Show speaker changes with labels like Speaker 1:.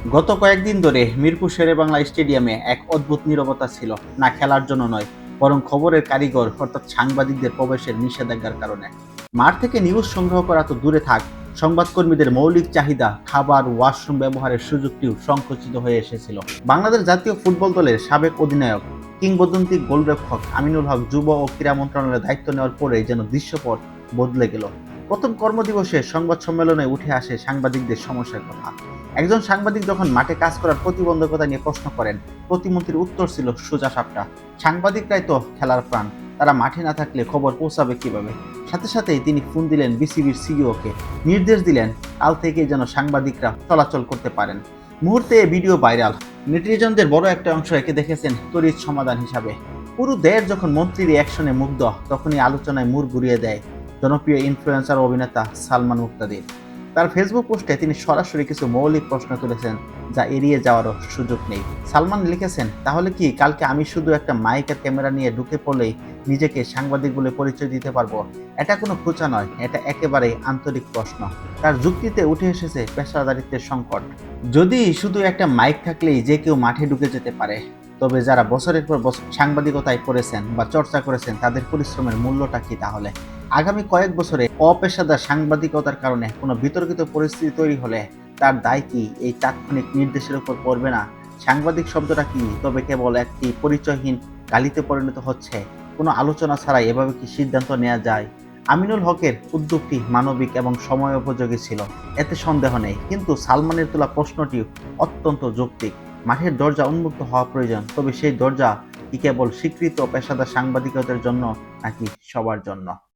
Speaker 1: গত কয়েকদিন ধরে মিরপুর শেরেবাংলা স্টেডিয়ামে এক অদ্ভুত নীরবতা ছিল, না খেলার জন্য নয়, বরং খবরের কারিগর অর্থাৎ সাংবাদিকদের প্রবেশের নিষেধাজ্ঞার কারণে। মাঠ থেকে নিউজ সংগ্রহ করা তো দূরে থাক, সংবাদকর্মীদের মৌলিক চাহিদা খাবার, ওয়াশরুম ব্যবহারের সুযোগটিও সংকুচিত হয়ে এসেছিল। বাংলাদেশ জাতীয় ফুটবল দলের সাবেক অধিনায়ক, কিংবদন্তি গোলরক্ষক আমিনুল হক যুব ও ক্রীড়া মন্ত্রণালয়ের দায়িত্ব নেওয়ার পরে যেন দৃশ্যপট বদলে গেল। প্রথম কর্মদিবসে সংবাদ সম্মেলনে উঠে আসে সাংবাদিকদের সমস্যার কথা। একজন সাংবাদিক যখন মাঠে কাজ করার প্রতিবন্ধকতা নিয়ে প্রশ্ন করেন, প্রতিমন্ত্রীর উত্তর ছিল সোজা সাপটা, সাংবাদিকরাই তো খেলার প্রাণ, তারা মাঠে না থাকলে খবর পৌঁছাবে কিভাবে। সাথে সাথেই তিনি ফোন দিলেন বিসিবির সিইওকে, নির্দেশ দিলেন কাল থেকে যেন সাংবাদিকরা চলাচল করতে পারেন। মুহূর্তে ভিডিও ভাইরাল, নেটিজনদের বড় একটা অংশ একে দেখেছেন তড়িৎ সমাধান হিসাবে। পুরো দেশ যখন মন্ত্রীর অ্যাকশনে মুগ্ধ, তখনই আলোচনায় মুড় ঘুরিয়ে দেয় জনপ্রিয় ইনফ্লুয়েন্সার ও অভিনেতা সালমান মুক্তাদির। তার ফেসবুক পোস্টে তিনি সরাসরি কিছু মৌলিক প্রশ্ন তুলেছেন, যা এড়িয়ে যাওয়ারও সুযোগ নেই। সালমান লিখেছেন, তাহলে কি কালকে আমি শুধু একটা মাইক আর ক্যামেরা নিয়ে ঢুকে পড়লেই নিজেকে সাংবাদিক বলে পরিচয় দিতে পারবো? এটা কোনো খোঁচা নয়, এটা একেবারেই আন্তরিক প্রশ্ন। তার যুক্তিতে উঠে এসেছে পেশাদারিত্বের সংকট। যদি শুধু একটা মাইক থাকলেই যে কেউ মাঠে ঢুকে যেতে পারে, তবে যারা বছরের পর বছর সাংবাদিকতায় পড়েছেন বা চর্চা করেছেন, তাদের পরিশ্রমের মূল্যটা কি তাহলে? আগামী কয়েক বছরে অপেশাদার সাংবাদিকতার কারণে কোনো বিতর্কিত পরিস্থিতি তৈরি হলে তার দায় কি এই তাৎক্ষণিক নির্দেশের উপর পড়বে না? সাংবাদিক শব্দটা কি তবে কেবল একটি পরিচয়হীন গালিতে পরিণত হচ্ছে? কোনো আলোচনা ছাড়াই এভাবে কি সিদ্ধান্ত নেওয়া যায়? আমিনুল হকের উদ্যোগটি মানবিক এবং সময়োপযোগী ছিল, এতে সন্দেহ নেই, কিন্তু সালমানের তোলা প্রশ্নটি অত্যন্ত যৌক্তিক। মাঠের দরজা উন্মুক্ত হওয়া প্রয়োজন, তবে সেই দরজা কি কেবল স্বীকৃত পেশাদার সাংবাদিকতার জন্য নাকি সবার জন্য?